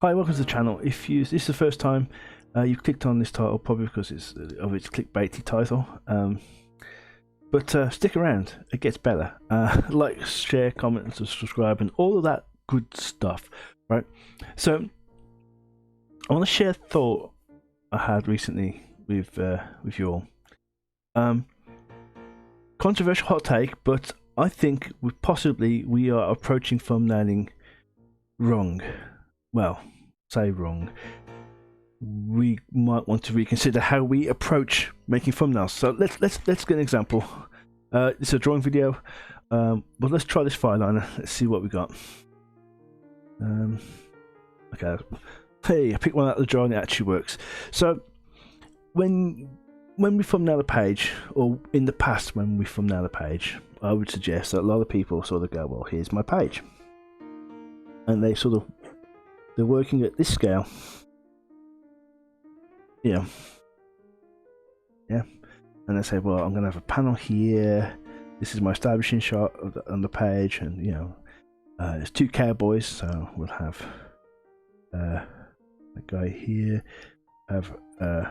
Hi, welcome to the channel. If this is the first time you've clicked on this title, probably because it's clickbaity title, but stick around, it gets better. Like, share, comment, and subscribe, and all of that good stuff, right? So I want to share a thought I had recently with you all. Controversial hot take, but I think we are approaching thumbnailing wrong. Well, say wrong. We might want to reconsider how we approach making thumbnails. So let's get an example. It's a drawing video, but let's try this file liner. Let's see what we got. Okay, hey, I picked one out of the jar and it actually works. So when we thumbnail a page, or in the past when we thumbnail a page, I would suggest that a lot of people sort of go, well, here's my page, and they're working at this scale. Yeah, and they say, well, I'm going to have a panel here. This is my establishing shot on the page, and there's two cowboys, so we'll have a guy here, have a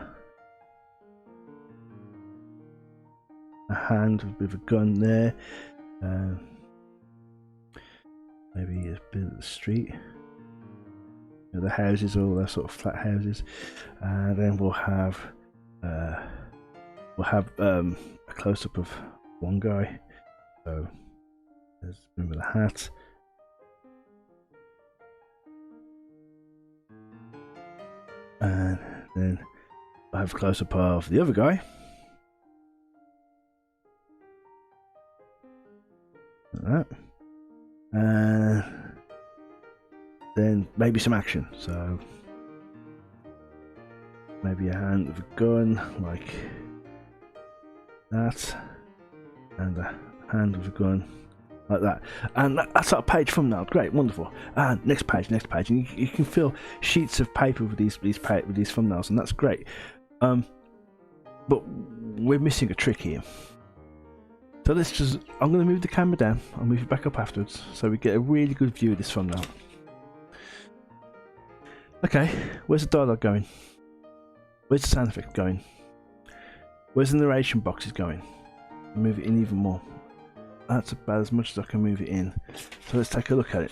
hand with a gun there, maybe a bit of the street. The houses, all those sort of flat houses, and then we'll have a close-up of one guy. So there's him with a hat, and then I have a close-up of the other guy. Like that. And then maybe some action, so maybe a hand with a gun like that, and a hand with a gun like that, and that's our page thumbnail. Great, wonderful. And next page, and you can fill sheets of paper with these thumbnails, and that's great. But we're missing a trick here. So I'm going to move the camera down. I'll move it back up afterwards, so we get a really good view of this thumbnail. Okay, where's the dialogue going? Where's the sound effect going? Where's the narration boxes going? I'll move it in even more. That's about as much as I can move it in. So let's take a look at it.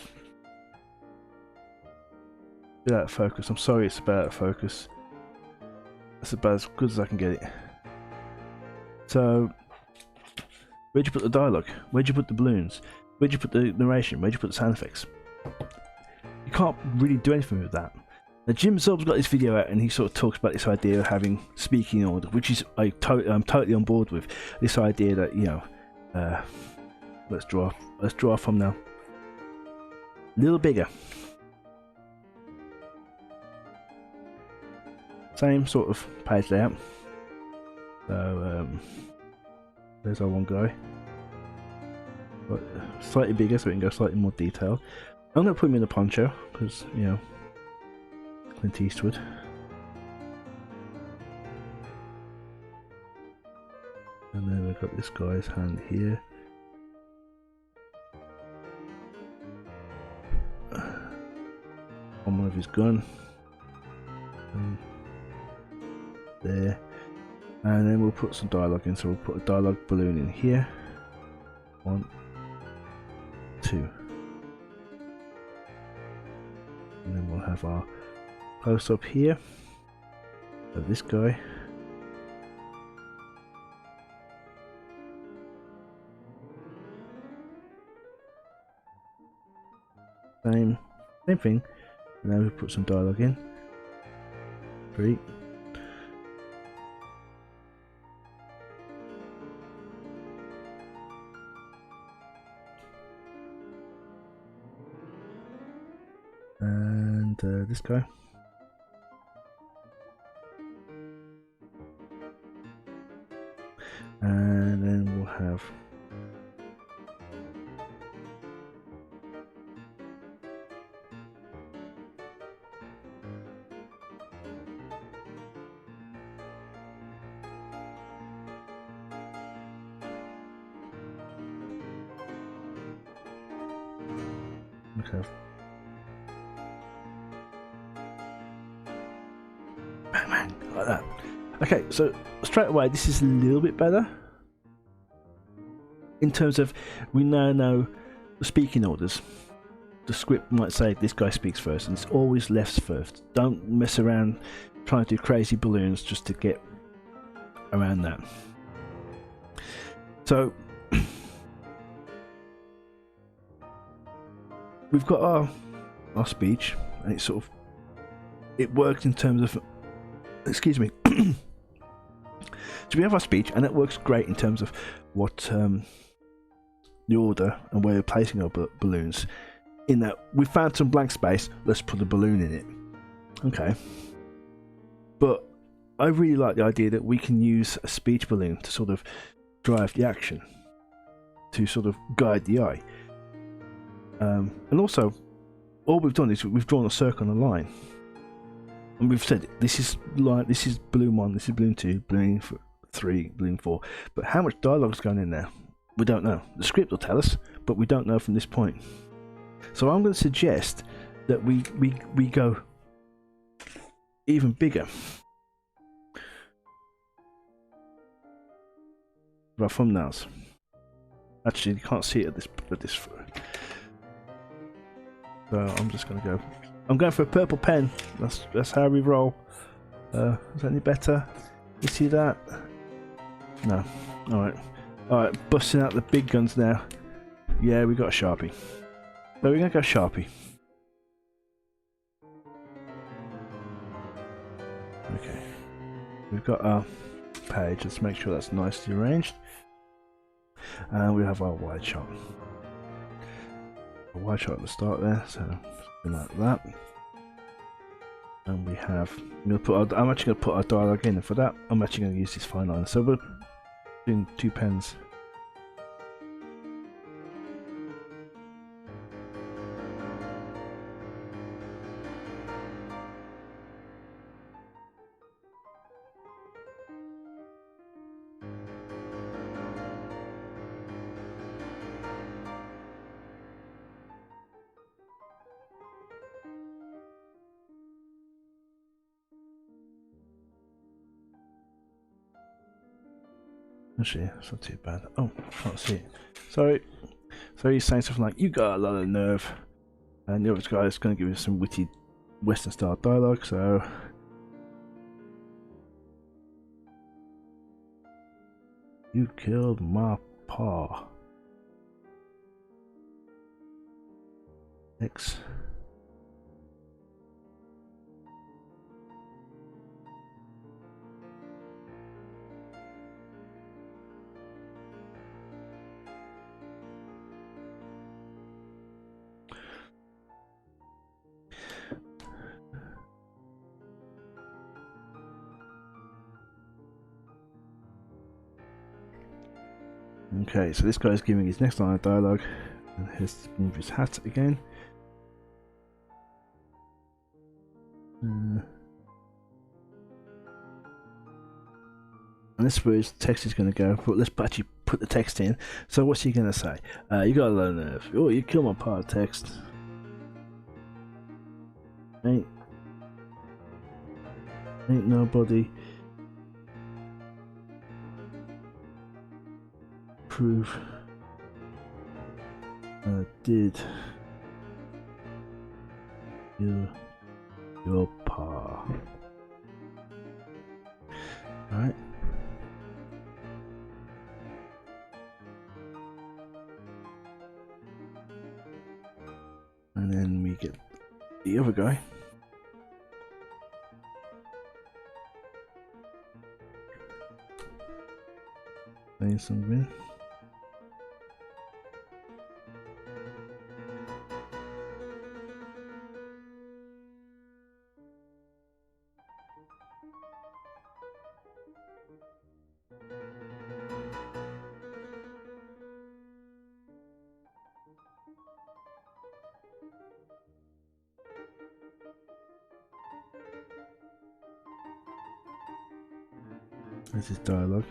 Bit out of focus. I'm sorry, it's about out of focus. That's about as good as I can get it. So, where'd you put the dialogue? Where'd you put the balloons? Where'd you put the narration? Where'd you put the sound effects? You can't really do anything with that. Now, Jim Zob's got this video out, and he sort of talks about this idea of having speaking order, which is I'm totally on board with. This idea that let's draw a thumbnail a little bigger. Same sort of page layout. So there's our one guy, but slightly bigger, so we can go slightly more detailed. I'm going to put him in a poncho because Clint Eastwood. And then we've got this guy's hand here. On one of his gun. And there. And then we'll put some dialogue in, so we'll put a dialogue balloon in here. 1, 2. And then we'll have our close up here of this guy. Same thing. And then we put some dialogue in. 3. And this guy. And then we'll have bang, bang, like that. Okay, so straight away, this is a little bit better. In terms of, we now know the speaking orders. The script might say this guy speaks first, and it's always left first. Don't mess around trying to do crazy balloons just to get around that. So we've got our speech, and it sort of, it works in terms of, excuse me. So we have our speech, and it works great in terms of what the order and where we're placing our balloons. In that we found some blank space, let's put a balloon in it. Okay. But I really like the idea that we can use a speech balloon to sort of drive the action, to sort of guide the eye. And also, all we've done is we've drawn a circle on a line. And we've said this is balloon 1, this is balloon 2, balloon 3, balloon 4. But how much dialogue is going in there? We don't know. The script will tell us, but we don't know from this point. So I'm going to suggest that we go even bigger. Our thumbnails. Actually, you can't see it at this. So I'm just going to go. I'm going for a purple pen. That's how we roll. Is that any better? You see that? No. All right. Busting out the big guns now. Yeah, we got a Sharpie. So we're going to go Sharpie. Okay. We've got our page. Let's make sure that's nicely arranged. And we have our wide shot. A wide shot at the start there, so something like that. And we have, I'm actually going to put our dialogue in, and for that I'm actually going to use this fine line. So we're doing 2 pens. Actually, it's not too bad. Oh, I can't see it. Sorry. So he's saying something like, "You got a lot of nerve," and the other guy is going to give us some witty Western style dialogue. So, "You killed my pa." X. Okay, so this guy's giving his next line of dialogue, and here's move his hat again. And this is where his text is going to go, but let's actually put the text in. So what's he going to say? You got a lot of nerve. Oh, you killed my pa, text. Ain't nobody prove did your pa. Alright. And then we get the other guy. Saying something. This is dialogue.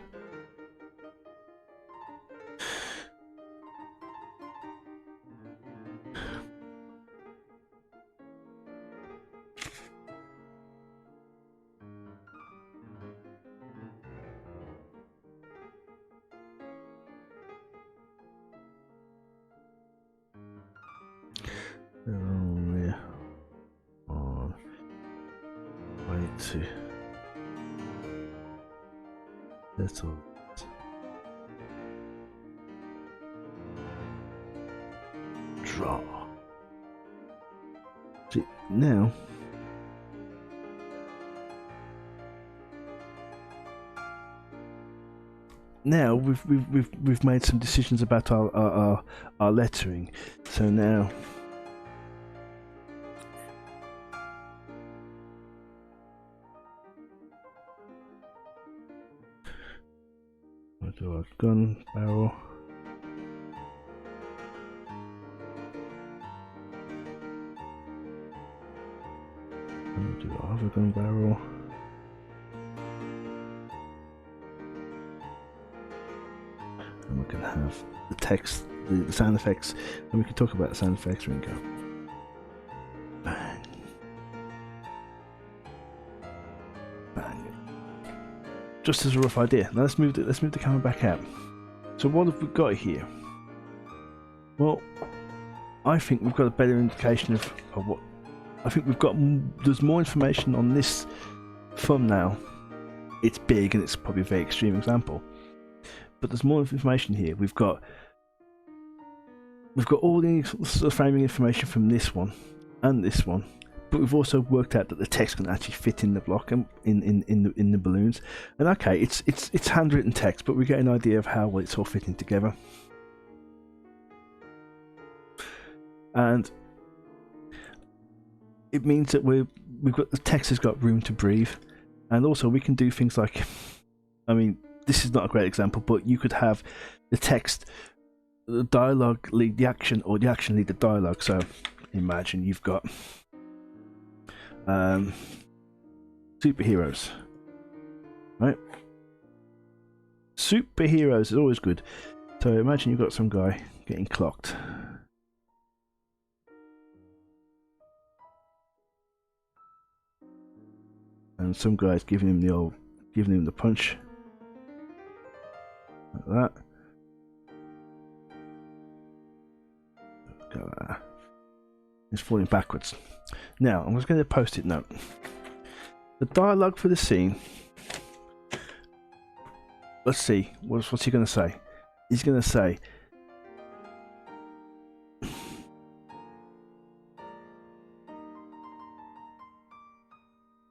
to settle. Draw. See, now we've made some decisions about our lettering. So now we'll do our gun barrel. And we'll do our other gun barrel. And we can have the text, the sound effects, and we can talk about the sound effects when we go. Bang. Bang. Just as a rough idea. Now let's move the camera back out. So what have we got here? Well, I think we've got a better indication of what. I think there's more information on this thumbnail. It's big and it's probably a very extreme example. But there's more information here. We've got all the sort of framing information from this one and this one, but we've also worked out that the text can actually fit in the block and in the balloons. And okay, it's handwritten text, but we get an idea of how it's all fitting together. And it means that we've got the text has got room to breathe, and also we can do things like, I mean, this is not a great example, but you could have the text, the dialogue lead the action, or the action lead the dialogue. So imagine you've got superheroes, right? Superheroes is always good. So imagine you've got some guy getting clocked. And some guy's giving him the punch. Like that. Go there. He's falling backwards. Now, I'm just going to post-it note. The dialogue for the scene. Let's see. What's he going to say? He's going to say,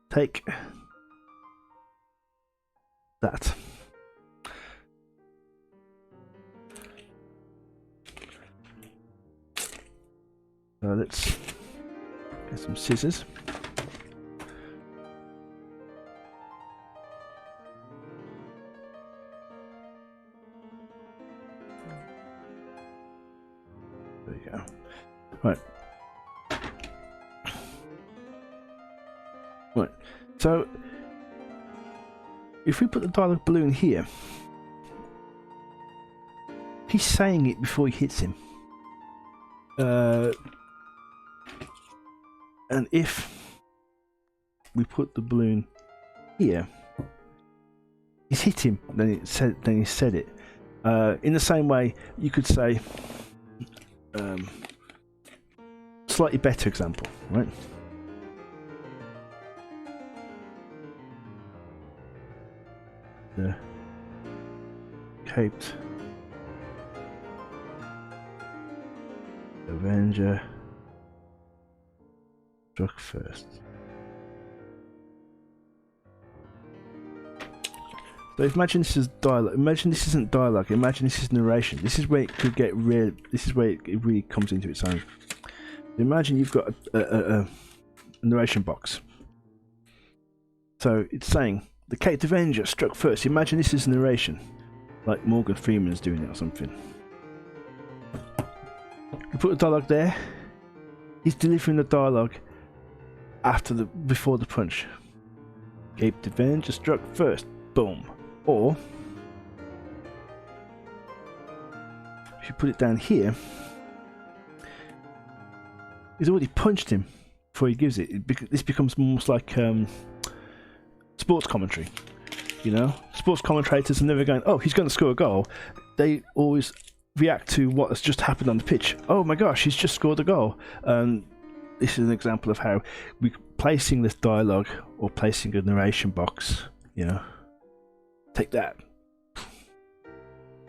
take that. So let's get some scissors. There you go. Right. Right. So if we put the dialogue balloon here, he's saying it before he hits him. And if we put the balloon here, he's hit him, then he said it. In the same way, you could say, slightly better example, right? The Caped Avenger struck first. So imagine this is dialogue. Imagine this isn't dialogue. Imagine this is narration. This is where it could get real. This is where it really comes into its own. Imagine you've got a narration box. So it's saying the Caped Avenger struck first. Imagine this is narration, like Morgan Freeman's doing it or something. You put the dialogue there. He's delivering the dialogue before the punch. Caped Avenger struck first. Boom. Or if you put it down here, he's already punched him before he gives it. This becomes almost like sports commentary. You know, sports commentators are never going, "Oh, he's going to score a goal." They always react to what has just happened on the pitch. Oh my gosh, he's just scored a goal. This is an example of how we placing this dialogue or placing a narration box, you know, take that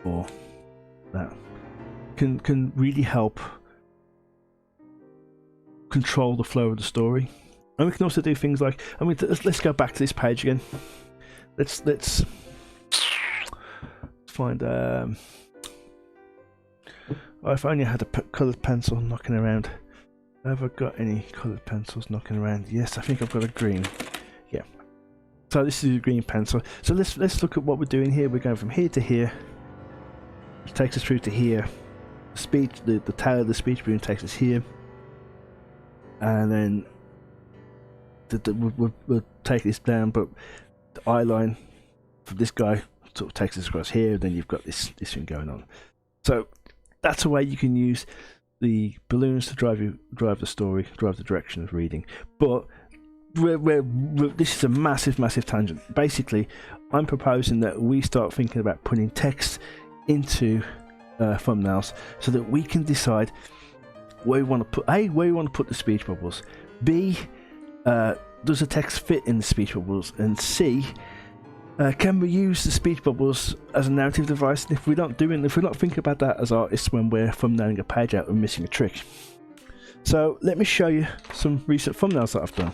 or that can really help control the flow of the story. And we can also do things like, I mean, let's go back to this page again. Let's find. If I only had a coloured pencil knocking around. Have I got any coloured pencils knocking around? Yes, I think I've got a green. Yeah. So this is a green pencil. So let's look at what we're doing here. We're going from here to here. It takes us through to here. The tail of the speech balloon takes us here, and then we'll take this down. But the eye line for this guy sort of takes us across here. Then you've got this thing going on. So that's a way you can use the balloons to drive the story, drive the direction of reading. But this is a massive tangent. Basically, I'm proposing that we start thinking about putting text into thumbnails so that we can decide where we want to put where we want to put the speech bubbles. B, does the text fit in the speech bubbles? And C, can we use the speech bubbles as a narrative device? And if we're not thinking about that as artists when we're thumbnailing a page out, we're missing a trick. So let me show you some recent thumbnails that I've done.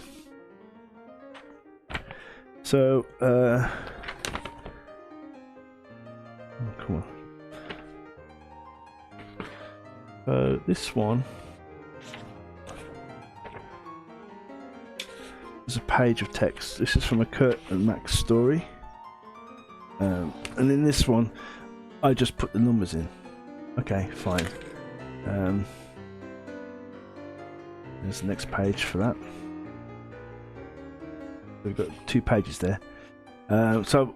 So, come on. This one is a page of text. This is from a Kurt and Max story. And in this one, I just put the numbers in. Okay, fine. There's the next page for that. We've got 2 pages there. So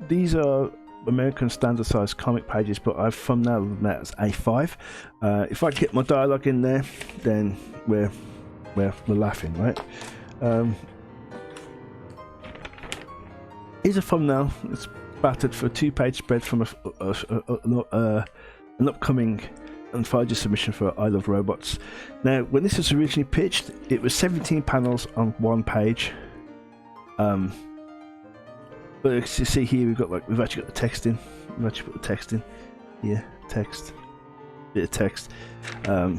these are American standard size comic pages, but I've thumbnailed them as A5. If I get my dialogue in there, then we're laughing, right? Here's a thumbnail. It's battered for a 2-page spread from an upcoming anthology submission for I Love Robots. Now, when this was originally pitched, it was 17 panels on 1 page. But as you see here, we've actually got the text in. We've actually put the text in here. Text, bit of text. What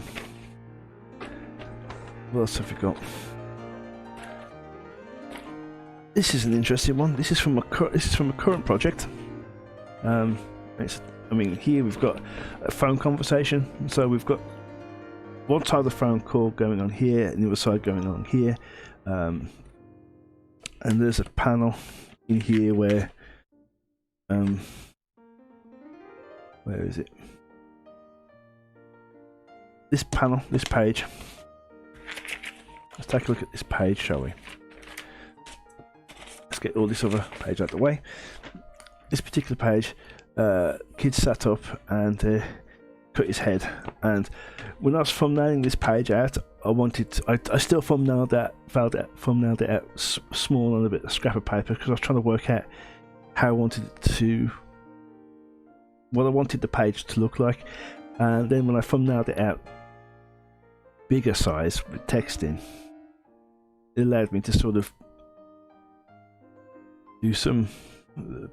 else have we got? This is an interesting one. This is from a current project. Here we've got a phone conversation. So we've got one side of the phone call going on here, and the other side going on here. And there's a panel in here where is it? This panel, this page. Let's take a look at this page, shall we? Let's get all this other page out of the way. This particular page, kid sat up and cut his head. And when I was thumbnailing this page out, I still thumbnailed it out small on a bit of scrap of paper because I was trying to work out how I wanted what I wanted the page to look like. And then when I thumbnailed it out bigger size with text in, it allowed me to sort of do some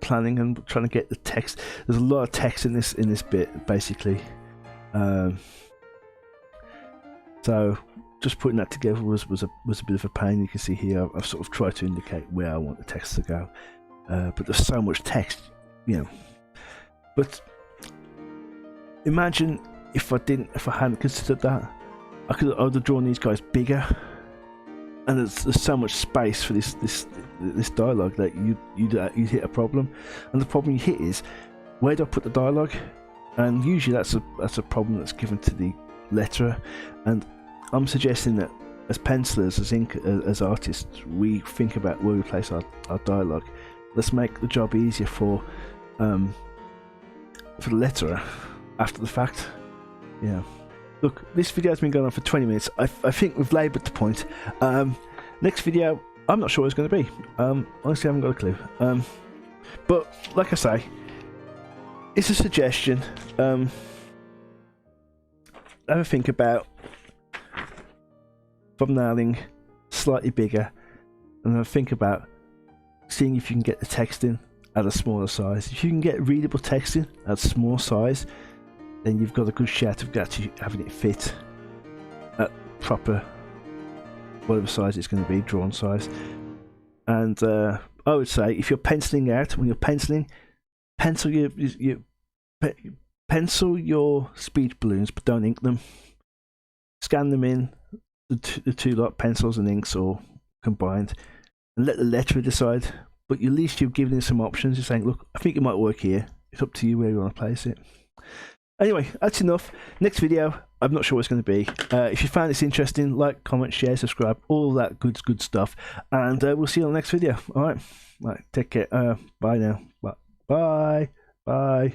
planning and trying to get the text. There's a lot of text in this bit basically. So just putting that together was a bit of a pain. You can see here I've sort of tried to indicate where I want the text to go, but there's so much text, you know. But imagine if I hadn't considered that, I would have drawn these guys bigger, and there's so much space for this dialogue that you'd hit a problem. And the problem you hit is, where do I put the dialogue? And usually that's a problem that's given to the letterer. And I'm suggesting that as pencilers, as artists, we think about where we place our dialogue. Let's make the job easier for the letterer after the fact. Yeah. Look, this video has been going on for 20 minutes. I think we've laboured the point. Next video, I'm not sure what it's going to be. Honestly, I haven't got a clue. But like I say, it's a suggestion. Have a think about thumbnailing slightly bigger, and then think about seeing if you can get the text in at a smaller size. If you can get readable text in at a small size, then you've got a good shot of actually having it fit at proper, whatever size it's going to be, drawn size. And I would say, if you're penciling out, when you're penciling, pencil your speech balloons, but don't ink them. Scan them in, the two like pencils and inks or combined, and let the letterer decide. But at least you've given it some options. You're saying, look, I think it might work here. It's up to you where you want to place it. Anyway, that's enough. Next video, I'm not sure what it's going to be. If you found this interesting, like, comment, share, subscribe, all that good stuff. And we'll see you on the next video. All right, take care. Bye now. Bye. Bye.